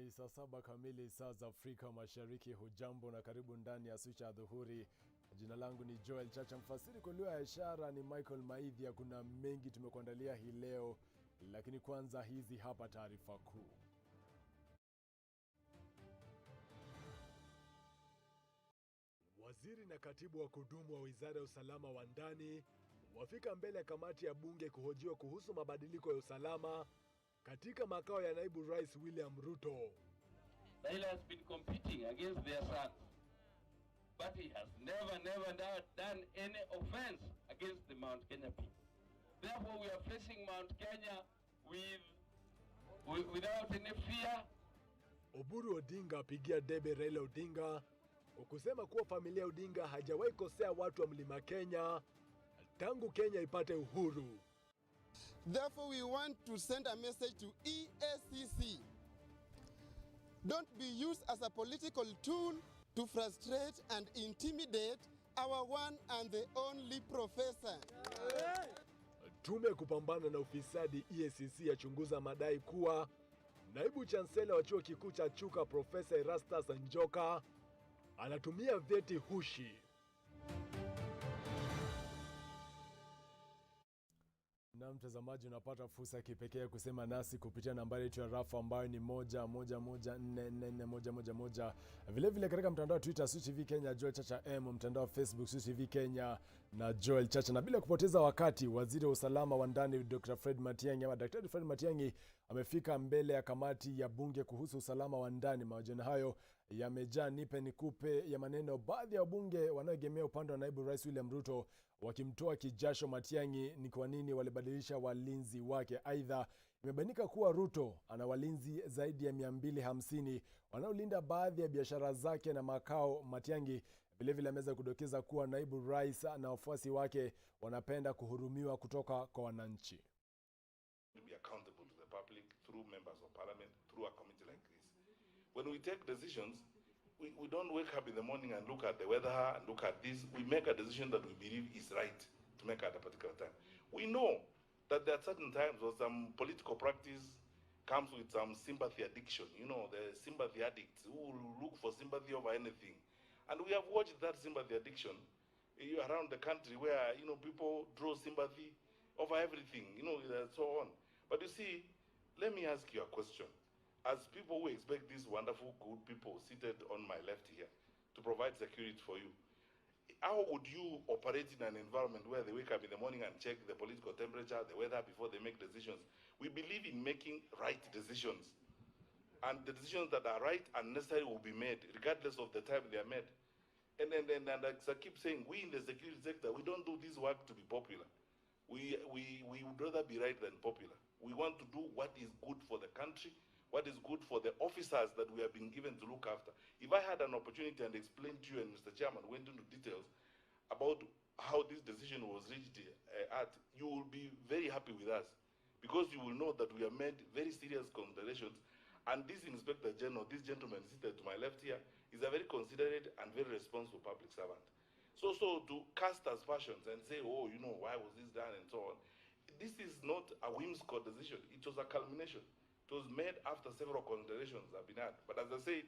Ni saa 7 kamili saa za Afrika Mashariki. Hujambo na karibu ndani ya Switch Adhuhuri. Jina langu ni Joel Chacha, mfasiri kwa lugha ya ishara ni Michael Maidhia. Kuna mengi tumekuandalia hii leo, lakini kwanza hizi hapa taarifa kuu. Waziri na katibu wa kudumu wa Wizara ya Usalama wa Ndani wafika mbele ya kamati ya bunge kuhojiwa kuhusu mabadiliko ya usalama katika makao ya naibu rais William Ruto. Raila has been competing against their son, but he has never done any offense against the Mount Kenya people. Therefore, we are facing Mount Kenya without any fear. Oburu Odinga apigia debe Raila Odinga kwa kusema kuwa familia Odinga hajawahi kosea watu wa Mlima Kenya tangu Kenya ipate uhuru. Therefore, we want to send a message to EACC. Don't be used as a political tool to frustrate and intimidate our one and the only professor. Tume kupambana na ufisadi EACC yachunguza madai kuwa naibu chancellor wa chuo kikuu cha Chuka Profesa Erastus Njoka anatumia vyeti hushi. Na mtazamaji, unapata fursa ya kipekee kusema nasi kupitia nambari yetu ya rafu ambayo ni 1114441111. Vile vile katika mtandao wa Twitter Switch TV Kenya Joel Chacha M, mtandao wa Facebook Switch TV Kenya na Joel Chacha. Na bila kupoteza wakati, waziri wa usalama wa ndani Dr. Fred Matiang'i ama Daktari Fred Matiang'i amefika mbele ya kamati ya bunge kuhusu usalama wa ndani. Mahojiano hayo yamejaa nipe nikupe ya maneno, baadhi ya wabunge wanaoegemea upande wa naibu rais William Ruto wakimtoa kijasho Matiang'i ni kwa nini walibadilisha walinzi wake. Aidha, imebainika kuwa Ruto ana walinzi zaidi ya 250 wanaolinda baadhi ya biashara zake na makao. Matiang'i vilevile ameweza kudokeza kuwa naibu rais na wafuasi wake wanapenda kuhurumiwa kutoka kwa wananchi. To be accountable to the public through members of parliament, through a committee like this. When we take decisions, we don't wake up in the morning and look at the weather and look at this. We make a decision that we believe is right to make at a particular time. We know that there are certain times where some political practice comes with some sympathy addiction. You know, the sympathy addicts who will look for sympathy over anything. And we have watched that sympathy addiction around the country where, you know, people draw sympathy over everything, you know, and so on. But you see, let me ask you a question. As people who expect these wonderful, good people seated on my left here to provide security for you, how would you operate in an environment where they wake up in the morning and check the political temperature, the weather before they make decisions? We believe in making right decisions. And the decisions that are right and necessary will be made, regardless of the time they are made. And as I keep saying, we in the security sector, we don't do this work to be popular. We would rather be right than popular. We want to do what is good for the country, what is good for the officers that we have been given to look after. If I had an opportunity and explained to you and Mr. Chairman went into details about how this decision was reached you will be very happy with us, because you will know that we have made very serious considerations. And this Inspector General, this gentleman seated to my left here, is a very considerate and very responsible public servant. So to cast aspersions and say, oh, you know, why was this done and so on, this is not a whimsical decision. It was a culmination. It was made after several considerations have been had. But as I said,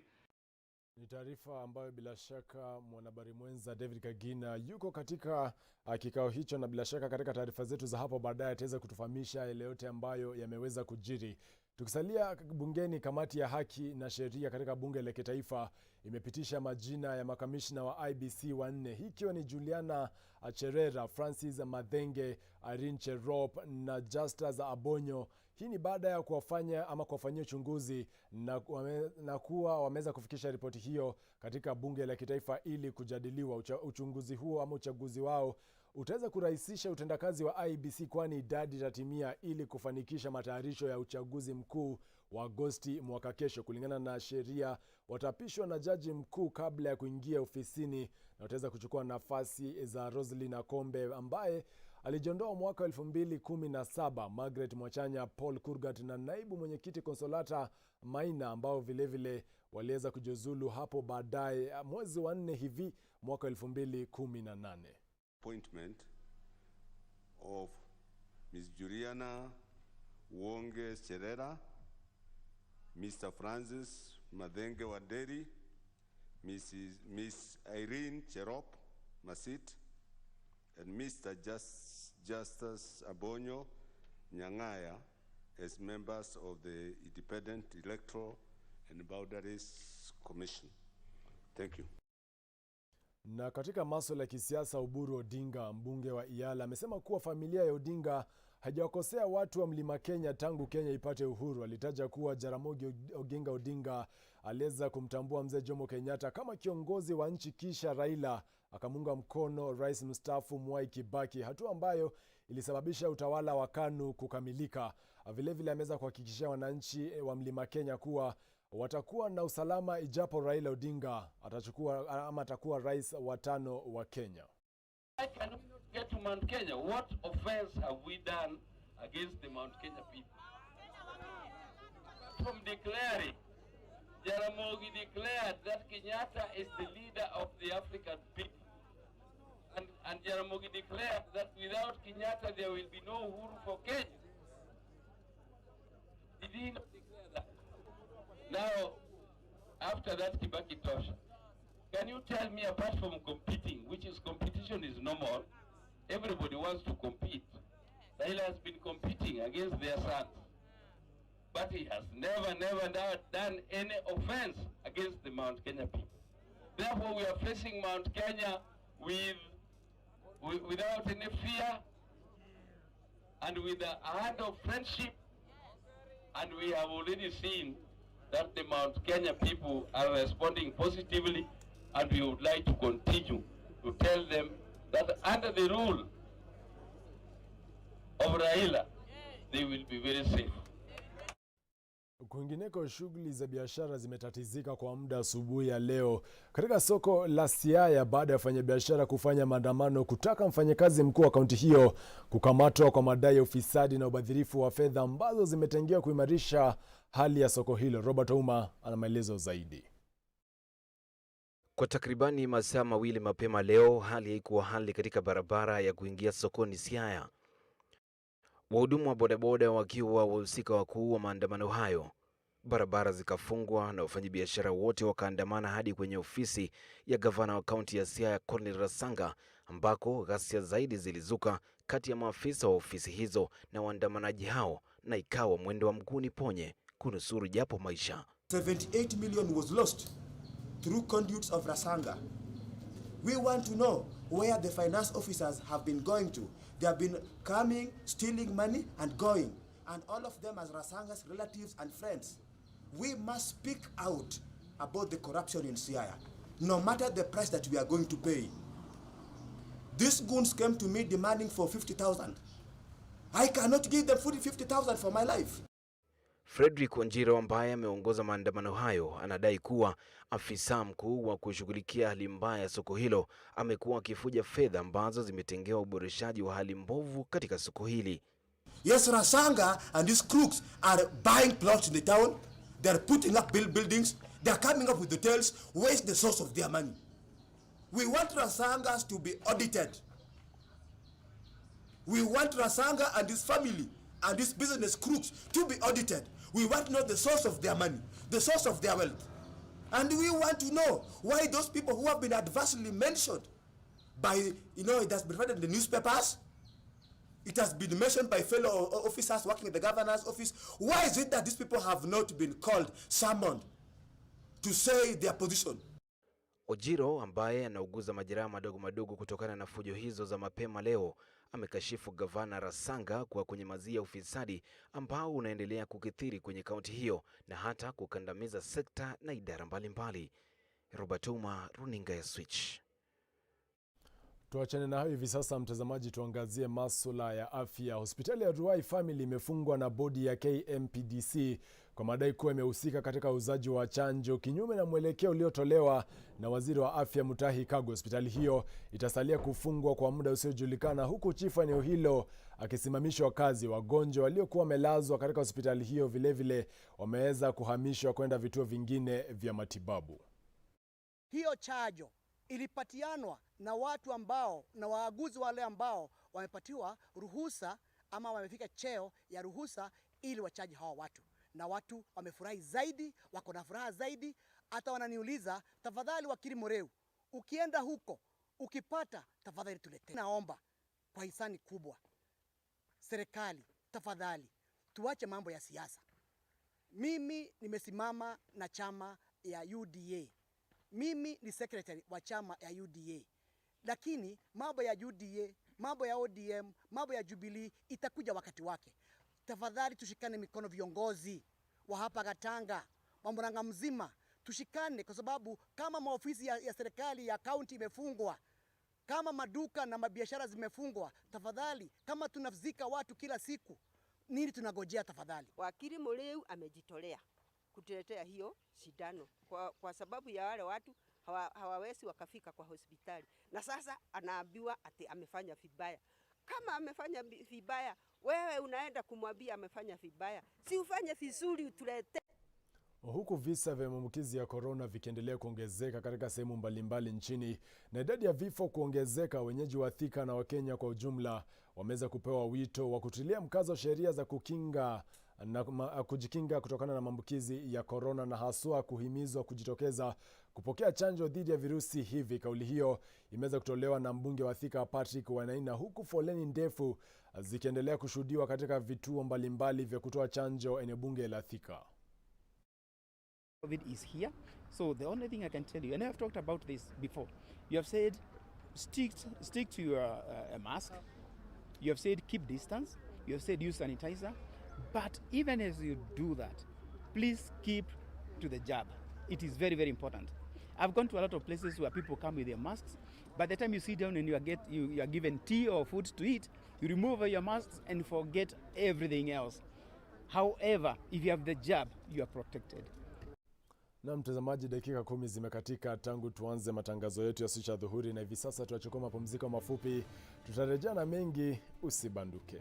ni taarifa ambayo bila shaka mwanahabari mwenza David Kagina yuko katika kikao hicho, na bila shaka katika taarifa zetu za hapo baadaye ataweza kutufahamisha yale yote ambayo yameweza kujiri. Tukisalia bungeni, kamati ya haki na sheria katika bunge la kitaifa imepitisha majina ya makamishna wa IBC wanne, hii ikiwa ni Juliana Cherera, Francis Madhenge, Irene Cherop na Justus Abonyo. Hii ni baada ya kuwafanyia uchunguzi na kuwa wameweza kufikisha ripoti hiyo katika bunge la kitaifa ili kujadiliwa. Uchunguzi huo ama uchaguzi wao utaweza kurahisisha utendakazi wa IBC, kwani idadi itatimia ili kufanikisha matayarisho ya uchaguzi mkuu wa Agosti mwaka kesho. Kulingana na sheria, watapishwa na jaji mkuu kabla ya kuingia ofisini, na wataweza kuchukua nafasi za Roslyn Akombe ambaye alijiondoa mwaka 2017, Margaret Mwachanya, Paul Kurgat na naibu mwenyekiti Consolata Maina ambao vilevile waliweza kujiuzulu hapo baadaye mwezi wa 4 hivi mwaka 2018. Appointment of Ms. Juliana Wonge Cherera Mr. Francis Madenge Waderi, Miss Irene Cherop Masit, and Mr. Justus Abonyo Nyangaya as members of the Independent Electoral and Boundaries Commission. Thank you. Na katika masuala ya kisiasa, Oburu Odinga, mbunge wa Iyala, amesema kuwa familia ya Odinga hajawakosea watu wa Mlima Kenya tangu Kenya ipate uhuru. Alitaja kuwa Jaramogi Oginga Odinga aliweza kumtambua mzee Jomo Kenyatta kama kiongozi wa nchi, kisha Raila akamunga mkono rais mstaafu Mwai Kibaki, hatua ambayo ilisababisha utawala wa KANU kukamilika. Vile vile ameweza kuhakikishia wananchi wa Mlima Kenya kuwa watakuwa na usalama ijapo Raila Odinga atakuwa rais wa 5 wa Kenya. Why can we not get to Mount Kenya? What offense have we done against the Mount Kenya people? From declaring, Jaramogi declared that Kenyatta is the leader of the African people. And Jaramogi declared that without Kenyatta there will be no Uhuru for Kenya. Did he not declare that? Now, after that Kibaki Tosha, can you tell me, apart from competing, which is competition is normal, everybody wants to compete. Raila has been competing against their sons, but he has never done any offense against the Mount Kenya people. Therefore, we are facing Mount Kenya without any fear and with a heart of friendship, and we have already seen that the Mount Kenya people are responding positively, and we would like to continue to tell them that under the rule of Raila, they will be very safe. Kwingineko, shughuli za biashara zimetatizika kwa muda asubuhi ya leo katika soko la Siaya baada ya wafanyabiashara kufanya maandamano kutaka mfanyakazi mkuu wa kaunti hiyo kukamatwa kwa madai ya ufisadi na ubadhirifu wa fedha ambazo zimetengewa kuimarisha hali ya soko hilo. Robert Ouma ana maelezo zaidi. Kwa takribani masaa mawili mapema leo, hali haikuwa hali katika barabara ya kuingia sokoni Siaya. Wahudumu wa bodaboda wakiwa wahusika wakuu wa maandamano hayo. Barabara zikafungwa na wafanyabiashara wote wakaandamana hadi kwenye ofisi ya gavana wa kaunti ya Siaya Cornel Rasanga, ambako ghasia zaidi zilizuka kati ya maafisa wa ofisi hizo na waandamanaji hao, na ikawa mwendo wa mguu ni ponye kunusuru japo maisha. 78 million was lost through conduits of Rasanga. We want to know where the finance officers have been going to. They have been coming, stealing money and going. And all of them as Rasanga's relatives and friends. We must speak out about the corruption in Siaya, no matter the price that we are going to pay. These goons came to me demanding for 50,000. I cannot give them 50,000 for my life. Frederick Wanjiro ambaye ameongoza maandamano hayo anadai kuwa afisa mkuu wa kushughulikia hali mbaya ya soko hilo amekuwa akifuja fedha ambazo zimetengewa uboreshaji wa hali mbovu katika soko hili. Yes, Rasanga and these crooks are buying plots in the town. They are putting up buildings. They are coming up with hotels. Where is the source of their money? We want Rasangas to be audited. We want Rasanga and his family and these business crooks to be audited. We want to know the source of their money, the source of their wealth. And we want to know why those people who have been adversely mentioned by, it has been read in the newspapers, it has been mentioned by fellow officers working in the governor's office. Why is it that these people have not been called, summoned to say their position? Ojiro ambaye anauguza majeraha madogo kutokana na fujo hizo za mapema leo amekashifu gavana Rasanga kwa kunyamazia ufisadi ambao unaendelea kukithiri kwenye kaunti hiyo na hata kukandamiza sekta na idara mbalimbali. Robert Ouma, runinga ya Switch. Tuachane na hayo hivi sasa, mtazamaji, tuangazie masuala ya afya. Hospitali ya Ruai Family imefungwa na bodi ya KMPDC kwa madai kuwa imehusika katika uzaji wa chanjo kinyume na mwelekeo uliotolewa na waziri wa afya Mutahi Kagwe. Hospitali hiyo itasalia kufungwa kwa muda usiojulikana, huku chifu eneo hilo akisimamishwa kazi. Wagonjwa waliokuwa wamelazwa katika hospitali hiyo vilevile wameweza kuhamishwa kwenda vituo vingine vya matibabu. Hiyo chanjo ilipatianwa na watu ambao na waaguzi wale ambao wamepatiwa ruhusa ama wamefika cheo ya ruhusa ili wachaji hawa watu. na watu wamefurahi zaidi, wako na furaha zaidi. Hata wananiuliza, tafadhali wakili Mureu, ukienda huko ukipata, tafadhali tuletee. Naomba kwa hisani kubwa, serikali tafadhali tuache mambo ya siasa. Mimi nimesimama na chama ya UDA. Mimi ni secretary wa chama ya UDA. Lakini mambo ya UDA, mambo ya ODM, mambo ya Jubilee itakuja wakati wake. Tafadhali tushikane mikono, viongozi wa hapa Gatanga, Murang'a mzima, tushikane, kwa sababu kama maofisi ya serikali ya kaunti imefungwa, kama maduka na mabiashara zimefungwa, tafadhali, kama tunazika watu kila siku, nini tunagojea? Tafadhali. Wakili Mureu amejitolea kutuletea hiyo shindano kwa sababu ya wale watu hawawezi wakafika kwa hospitali, na sasa anaambiwa ati amefanya vibaya. Kama amefanya vibaya, wewe unaenda kumwambia amefanya vibaya, si ufanye vizuri utulete. Huku visa vya maambukizi ya korona vikiendelea kuongezeka katika sehemu mbalimbali nchini na idadi ya vifo kuongezeka, wenyeji wa Thika na Wakenya kwa ujumla wameweza kupewa wito wa kutilia mkazo sheria za kujikinga kutokana na maambukizi ya korona, na haswa kuhimizwa kujitokeza kupokea chanjo dhidi ya virusi hivi. Kauli hiyo imeweza kutolewa na mbunge wa Thika Patrick Wanaina, huku foleni ndefu zikiendelea kushuhudiwa katika vituo mbalimbali vya kutoa chanjo eneo bunge la Thika. COVID is here, so the only thing I can tell you, and I have talked about this before, you have said stick to your mask, you have said keep distance, you have said use sanitizer, but even as you do that, please keep to the jab. It is very, very important. I've gone to a lot of places where people come with their masks. By the time you sit down and you are given tea or food to eat, you remove your masks and forget everything else. However, if you have the jab, you are protected. Na mtazamaji, dakika 10 zimekatika tangu tuanze matangazo yetu ya siku ya Adhuhuri, na hivi sasa tunachukua mapumziko mafupi. Tutarejea na mengi, usibanduke.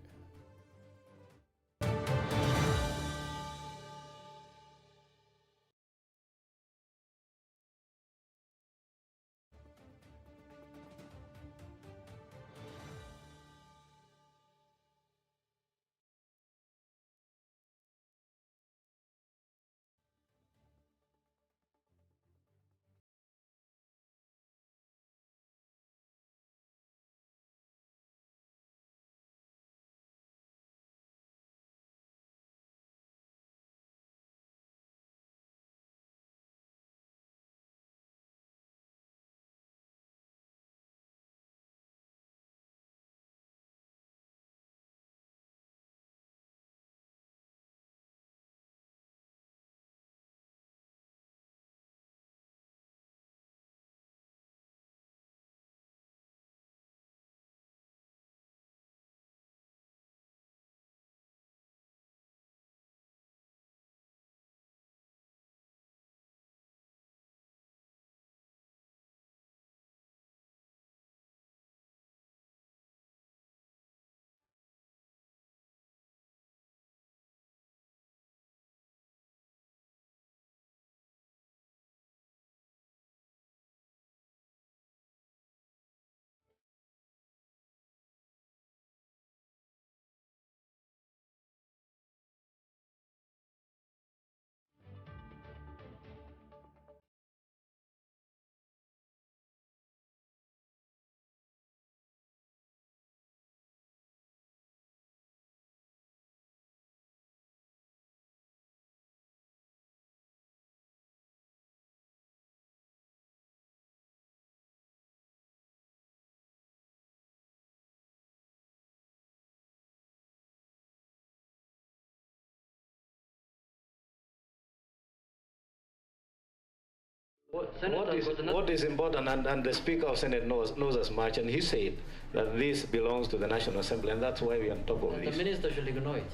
What is important, and the Speaker of Senate knows as much, and he said that this belongs to the National Assembly, and that's why we are on top of this. The minister should ignore it.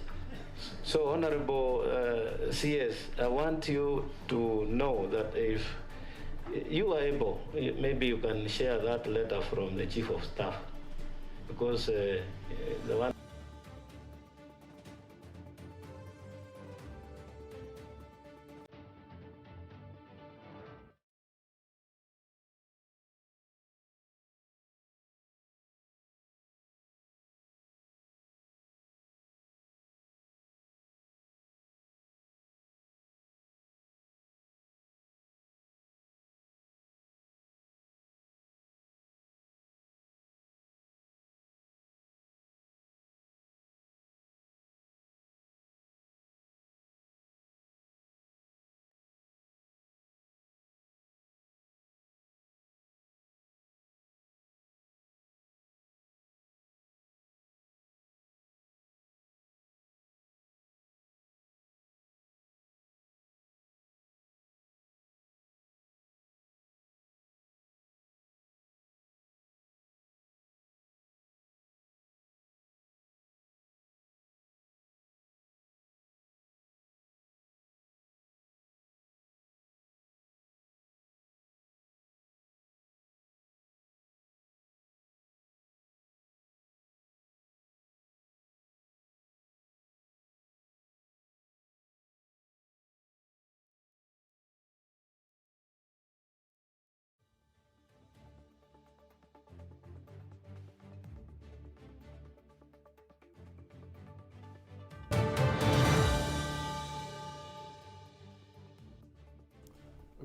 So, Honorable CS, I want you to know that if you are able, maybe you can share that letter from the Chief of Staff, because the one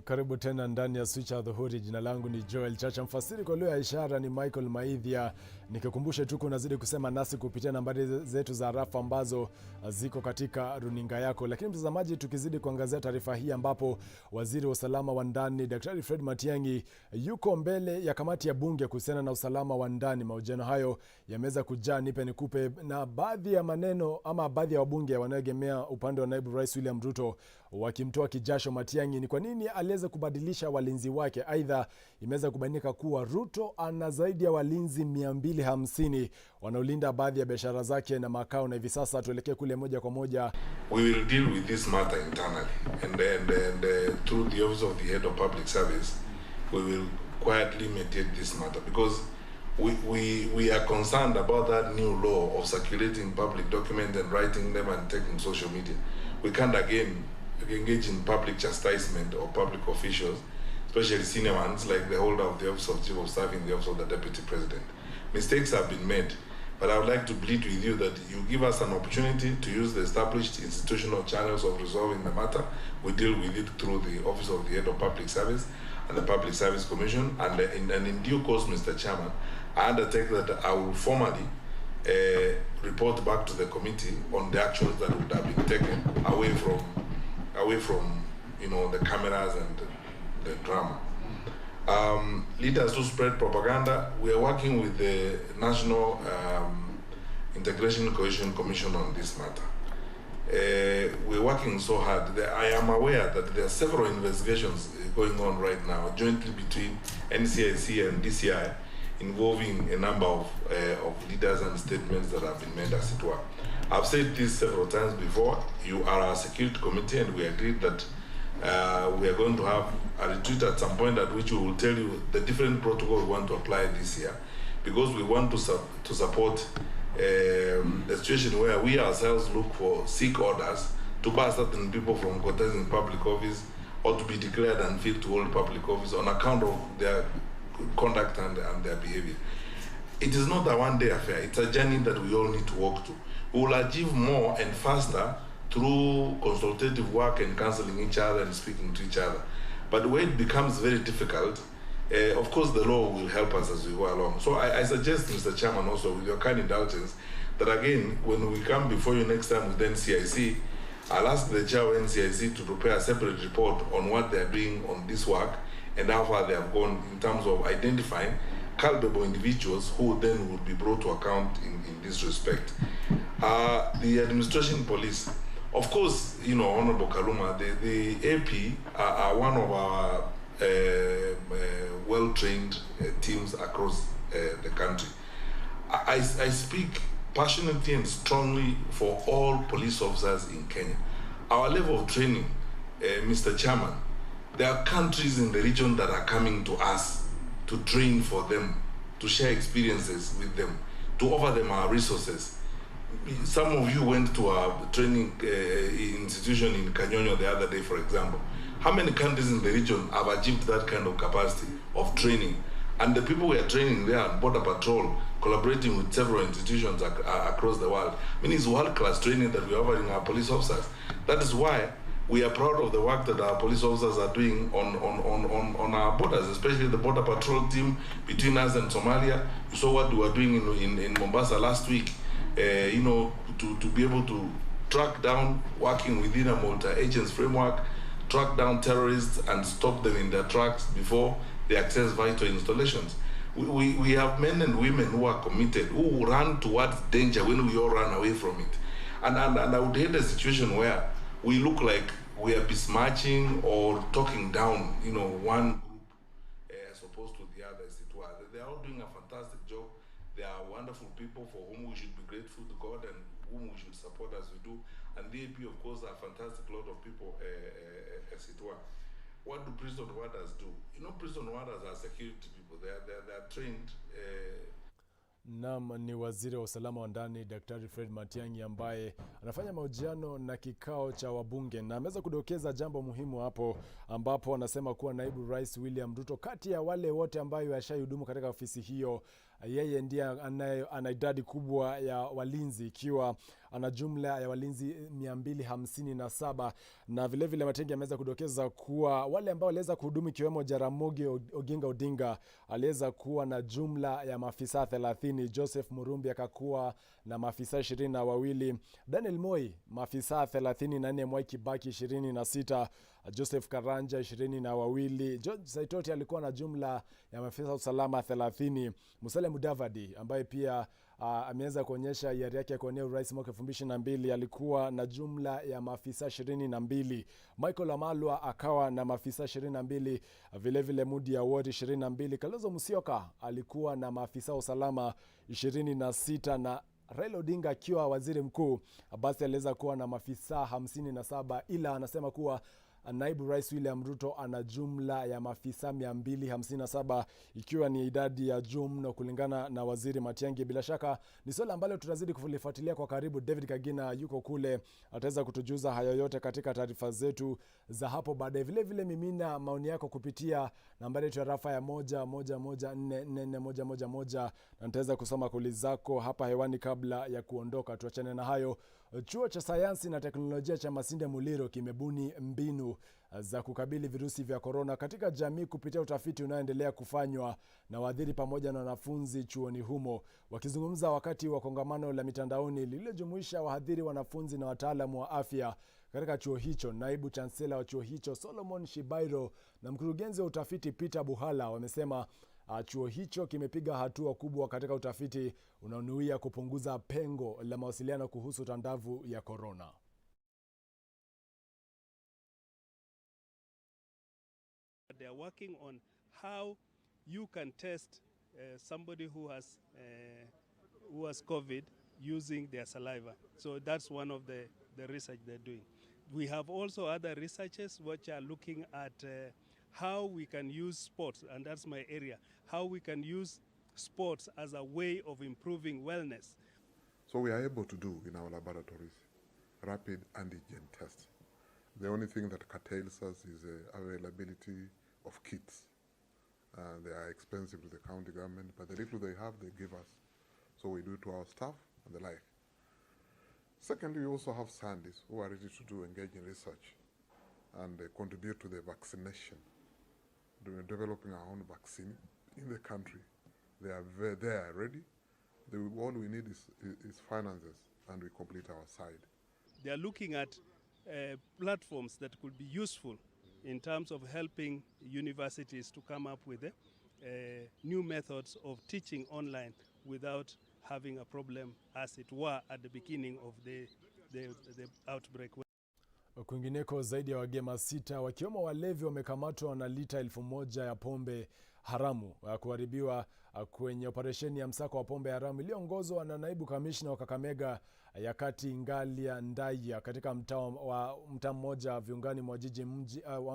Karibu tena ndani ya Switch Adhuhuri. Jina langu ni Joel Chacha, mfasiri kwa lugha ya ishara ni Michael Maithia. Nikikumbushe tu unazidi kusema nasi kupitia nambari zetu za rafa ambazo ziko katika runinga yako. Lakini mtazamaji, tukizidi kuangazia taarifa hii ambapo waziri wa usalama wa ndani Daktari Fred Matiang'i yuko mbele ya kamati ya bunge kuhusiana na usalama wa ndani. Mahojiano hayo yameweza kujaa nipe nikupe, na baadhi ya maneno ama baadhi ya wabunge wanaoegemea upande wa naibu rais William Ruto wakimtoa kijasho Matiang'i ni kwa nini aliweza kubadilisha walinzi wake. Aidha, imeweza kubainika kuwa Ruto ana zaidi ya walinzi 250 wanaolinda baadhi ya biashara zake na makao, na hivi sasa tuelekee kule moja kwa moja. We will deal with this matter internally and through the office of the head of public service we will quietly mediate this matter, because we are concerned about that new law of circulating public documents and writing them and taking social media. We can't again engage in public chastisement of public officials, especially senior ones like the holder of the office of chief of staff in the office of the deputy president. Mistakes have been made, but I would like to plead with you that you give us an opportunity to use the established institutional channels of resolving the matter. We deal with it through the office of the head of public service and the Public Service Commission, and in due course, Mr. Chairman, I undertake that I will formally report back to the committee on the actions that would have been taken away from the cameras and the drama. Leaders who spread propaganda, we are working with the National Integration and Cohesion Commission on this matter. We're working so hard. I am aware that there are several investigations going on right now, jointly between NCIC and DCI, involving a number of leaders and statements that have been made, as it were. I've said this several times before. You are our security committee, and we agreed that we are going to have a retreat at some point at which we will tell you the different protocol we want to apply this year, because we want to support the situation where we ourselves seek orders to bar certain people from contesting public office or to be declared unfit to hold public office on account of their conduct and their behavior. It is not a one-day affair. It's a journey that we all need to walk to. We will achieve more and faster through consultative work and counseling each other and speaking to each other. But where it becomes very difficult, of course the law will help us as we go along. So I suggest, Mr. Chairman, also with your kind indulgence, that again, when we come before you next time with NCIC, I'll ask the chair of NCIC to prepare a separate report on what they're doing on this work and how far they have gone in terms of identifying culpable individuals who then would be brought to account in this respect. The administration police, of course, Honorable Kaluma, the AP are one of our well-trained teams across the country. I speak passionately and strongly for all police officers in Kenya. Our level of training, Mr. Chairman, there are countries in the region that are coming to us to train for them, to share experiences with them, to offer them our resources. Some of you went to a training institution in Kanyonyo the other day, for example. How many countries in the region have achieved that kind of capacity of training? And the people we are training there on border patrol, collaborating with several institutions across the world. I mean, it's world-class training that we are offering our police officers. That is why we are proud of the work that our police officers are doing on our borders, especially the border patrol team between us and Somalia. You saw what we were doing in Mombasa last week, to be able to track down, working within a multi-agents framework, track down terrorists and stop them in their tracks before they access vital installations. We have men and women who are committed, who run towards danger when we all run away from it. And I would hate a situation where we look like we are besmirching or talking down, one group as opposed to the other, as it were. They are all doing a fantastic job. They are wonderful people for whom we should be grateful to God and whom we should support as we do. And the AP, of course, are a fantastic lot of people, as it were. What do prison warders do? Prison warders are security people. They are trained. Naam, ni waziri wa usalama wa ndani Daktari Fred Matiang'i ambaye anafanya mahojiano na kikao cha wabunge, na ameweza kudokeza jambo muhimu hapo, ambapo anasema kuwa naibu rais William Ruto, kati ya wale wote ambayo yashahudumu katika ofisi hiyo, yeye ndiye ana idadi kubwa ya walinzi, ikiwa ana jumla ya walinzi 257, na vile vile Matengi ameweza kudokeza kuwa wale ambao waliweza kuhudumu ikiwemo Jaramogi Oginga Odinga aliweza kuwa na jumla ya maafisa 30, Joseph Murumbi akakuwa na maafisa 22, Daniel Moi maafisa 34, Mwai Kibaki 26, Joseph Karanja 22, George Saitoti alikuwa na jumla ya maafisa usalama 30, Musalia Mudavadi ambaye pia ameweza kuonyesha hiari yake ya kuwania urais mwaka 2022 alikuwa na jumla ya maafisa 22, Michael Amalwa akawa na maafisa 22, vile vile Mudi Awori 22, Kalonzo Musyoka alikuwa na maafisa usalama 26, na Raila Odinga akiwa waziri mkuu basi aliweza kuwa na maafisa 57, ila anasema kuwa naibu rais William Ruto ana jumla ya maafisa 257, ikiwa ni idadi ya juu mno kulingana na waziri Matiang'i. Bila shaka ni swala ambalo tutazidi kulifuatilia kwa karibu. David Kagina yuko kule, ataweza kutujuza hayo yote katika taarifa zetu za hapo baadaye. Vile vile mimina maoni yako kupitia nambari yetu ya rafa ya 111444111 na nitaweza kusoma kuli zako hapa hewani kabla ya kuondoka. Tuachane na hayo. Chuo cha sayansi na teknolojia cha Masinde Muliro kimebuni mbinu za kukabili virusi vya korona katika jamii kupitia utafiti unaoendelea kufanywa na wahadhiri pamoja na wanafunzi chuoni humo. Wakizungumza wakati wa kongamano la mitandaoni lililojumuisha wahadhiri, wanafunzi na wataalamu wa afya katika chuo hicho, naibu chansela wa chuo hicho Solomon Shibairo na mkurugenzi wa utafiti Peter Buhala wamesema chuo hicho kimepiga hatua kubwa katika utafiti unaonuia kupunguza pengo la mawasiliano kuhusu tandavu ya korona. They are working on how you can test somebody who has COVID using their saliva. So that's one of the research they're doing. We have also other researchers which are looking at how we can use sports, and that's my area, how we can use sports as a way of improving wellness. So we are able to do in our laboratories rapid antigen tests. The only thing that curtails us is availability of kits. They are expensive to the county government, but the little they have, they give us. So we do it to our staff and the like. Secondly, we also have scientists who are ready to engage in research and contribute to the vaccination. We're developing our own vaccine in the country. They are ready. All we need is finances, and we complete our side. They are looking at platforms that could be useful in terms of helping universities to come up with new methods of teaching online without having a problem, as it were at the beginning of the outbreak. Kwingineko, zaidi ya wagema 6 wakiwemo walevi wamekamatwa na lita 1000 ya pombe haramu kuharibiwa kwenye operesheni ya msako wa pombe haramu iliyoongozwa na naibu kamishna wa Kakamega ya Kati Ngalia Ndaya katika mtaa mmoja viungani mwa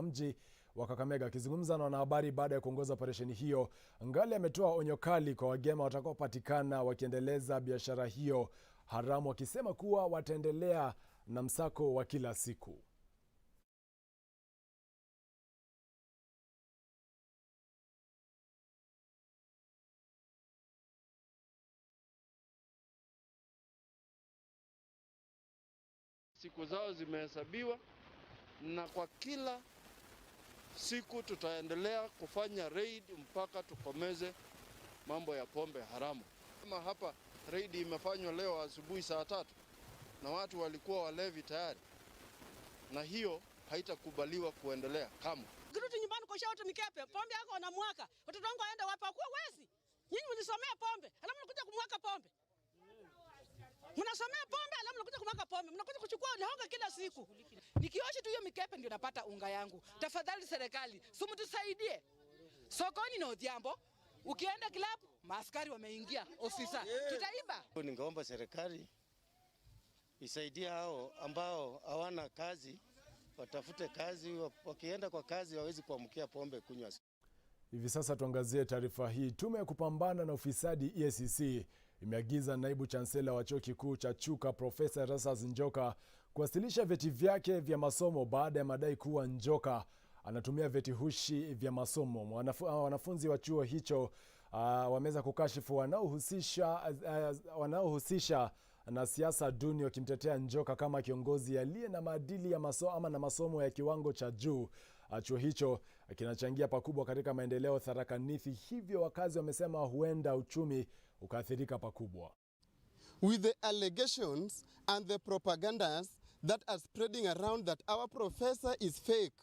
mji wa Kakamega. Akizungumza na wanahabari baada ya kuongoza operesheni hiyo, Ngalia ametoa onyo kali kwa wagema watakaopatikana wakiendeleza biashara hiyo haramu, akisema kuwa wataendelea na msako wa kila siku. Siku zao zimehesabiwa, na kwa kila siku tutaendelea kufanya raid mpaka tukomeze mambo ya pombe haramu. Kama hapa raid imefanywa leo asubuhi saa 3 na watu walikuwa walevi tayari, na hiyo haitakubaliwa kuendelea kama. Kirudi nyumbani kwa shoto mikepe, pombe yako na mwaka. Watoto wangu waenda wapi? Kwa wezi. Nyinyi mlisomea pombe, alafu mnakuja kumwaka pombe. Mnasomea pombe, alafu mnakuja kumwaka pombe. Mnakuja kuchukua honga kila siku. Nikiosha tu hiyo mikepe ndio napata unga yangu. Tafadhali serikali, mtusaidie. Sokoni na Odhiambo, ukienda club, maaskari wameingia, ofisa. Tutaiba. Ningeomba serikali isaidie hao ambao hawana kazi, watafute kazi, wakienda kwa kazi hawezi kuamkia pombe kunywa. Hivi sasa tuangazie taarifa hii. Tume ya kupambana na ufisadi EACC imeagiza naibu chansela wa chuo kikuu cha Chuka Profesa Erastus Njoka kuwasilisha vyeti vyake vya masomo baada ya madai kuwa Njoka anatumia vyeti hushi vya masomo. Wanafunzi wa chuo hicho wameweza kukashifu wanaohusisha na siasa duni, wakimtetea Njoka kama kiongozi aliye na maadili ya masomo ya kiwango cha juu. Chuo hicho kinachangia pakubwa katika maendeleo tharakanithi, hivyo wakazi wamesema huenda uchumi ukaathirika pakubwa. With the allegations and the propagandas that are spreading around that our professor is fake.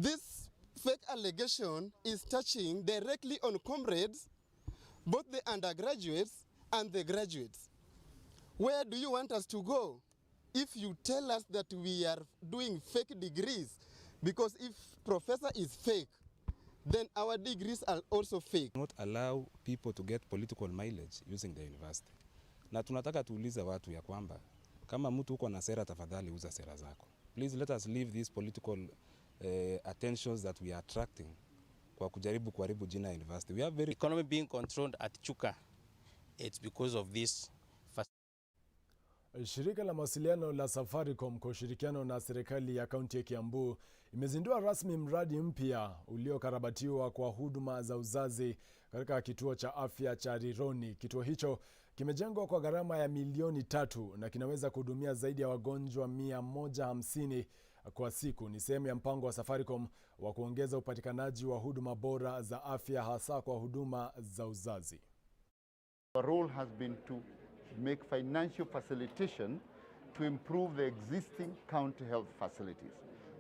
This fake allegation is touching directly on comrades, both the undergraduates and the graduates. Where do you want us to go if you tell us that we are doing fake degrees? Because if professor is fake, then our degrees are also fake. Not allow people to get political mileage using the university. Na tunataka tuulize watu ya kwamba kama mtu uko na sera, tafadhali uza sera zako. Please let us leave these political attentions that we are attracting kwa kujaribu kuharibu jina ya university. We have very economy being controlled at Chuka. It's because of this. Shirika la mawasiliano la Safaricom kwa ushirikiano na serikali ya kaunti ya Kiambu imezindua rasmi mradi mpya uliokarabatiwa kwa huduma za uzazi katika kituo cha afya cha Rironi. Kituo hicho kimejengwa kwa gharama ya milioni 3 na kinaweza kuhudumia zaidi ya wagonjwa 150 kwa siku. Ni sehemu ya mpango wa Safaricom wa kuongeza upatikanaji wa huduma bora za afya, hasa kwa huduma za uzazi. Our role has been to make financial facilitation to improve the existing county health facilities.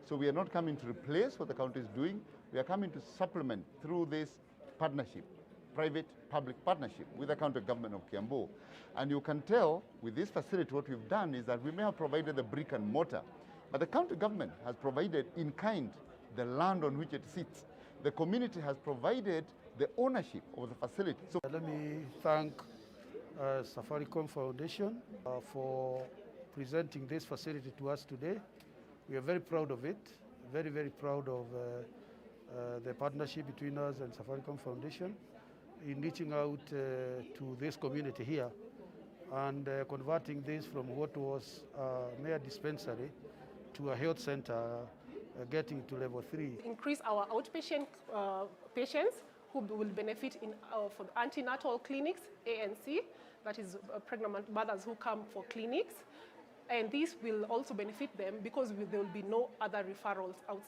So we are not coming to replace what the county is doing. We are coming to supplement through this partnership, private-public partnership with the county government of Kiambu. And you can tell with this facility what we've done is that we may have provided the brick and mortar, but the county government has provided in kind the land on which it sits. The community has provided the ownership of the facility. So let me thank Safaricom Foundation for presenting this facility to us today. We are very proud of it, very, very proud of the partnership between us and Safaricom Foundation in reaching out to this community here and converting this from what was a mere dispensary to a health center, getting to level 3. Increase our outpatient patients who will benefit for antenatal clinics, ANC, that is pregnant mothers who come for clinics. And this will also benefit them because there will be no other referrals outside.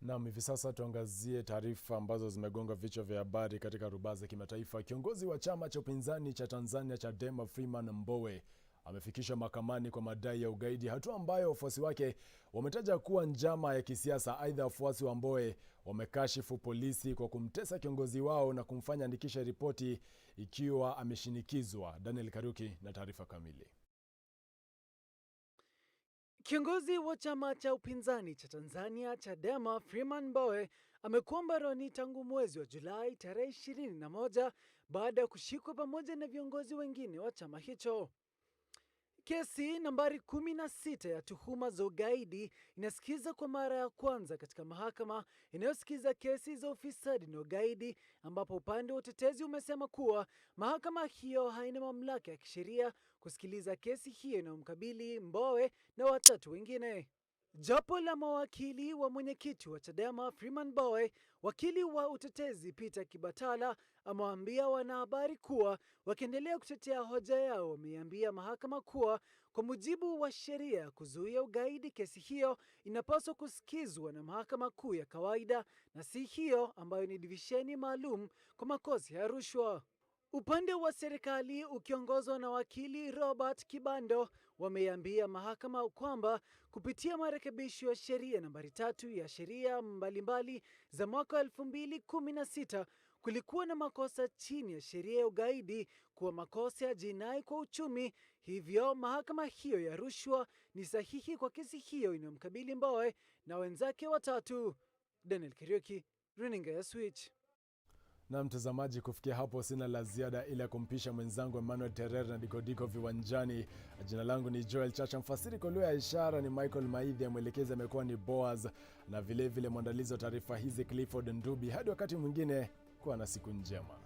Naam, hivi sasa tuangazie taarifa ambazo zimegonga vichwa vya habari katika rubaa za kimataifa. Kiongozi wa chama cha upinzani cha Tanzania Chadema Freeman Mbowe amefikishwa mahakamani kwa madai ya ugaidi, hatua ambayo wafuasi wake wametaja kuwa njama ya kisiasa. Aidha, wafuasi wa Mbowe wamekashifu polisi kwa kumtesa kiongozi wao na kumfanya andikisha ripoti ikiwa ameshinikizwa. Daniel Karuki na taarifa kamili. Kiongozi wa chama cha upinzani cha Tanzania Chadema Freeman Mbowe amekuwa mbaroni tangu mwezi wa Julai tarehe 21 baada ya kushikwa pamoja na viongozi wengine wa chama hicho. Kesi nambari 16 ya tuhuma za ugaidi inasikiza kwa mara ya kwanza katika mahakama inayosikiza kesi za ufisadi na ugaidi, ambapo upande wa utetezi umesema kuwa mahakama hiyo haina mamlaka ya kisheria kusikiliza kesi hiyo inayomkabili Mbowe na watatu wengine. Jopo la mawakili wa mwenyekiti wa Chadema Freeman Mbowe, wakili wa utetezi Peter Kibatala, amewaambia wanahabari kuwa wakiendelea kutetea hoja yao, wameambia mahakama kuwa kwa mujibu wa sheria ya kuzuia ugaidi, kesi hiyo inapaswa kusikizwa na mahakama kuu ya kawaida na si hiyo ambayo ni divisheni maalum kwa makosa ya rushwa. Upande wa serikali ukiongozwa na wakili Robert Kibando wameambia mahakama kwamba kupitia marekebisho ya sheria nambari 3 ya sheria mbalimbali za mwaka 2016 kulikuwa na makosa chini ya sheria ya ugaidi kuwa makosa ya jinai kwa uchumi, hivyo mahakama hiyo ya rushwa ni sahihi kwa kesi hiyo inayomkabili Mbowe na wenzake watatu. Daniel Kariuki, runinga ya Switch. Na mtazamaji, kufikia hapo sina la ziada ila kumpisha mwenzangu Emmanuel Terer na Dikodiko viwanjani. Jina langu ni Joel Chacha, mfasiri kwa lugha ya ishara ni Michael Maidhi, mwelekezi amekuwa ni Boaz, na vile vile mwandalizi wa taarifa hizi Clifford Ndubi. Hadi wakati mwingine, kuwa na siku njema.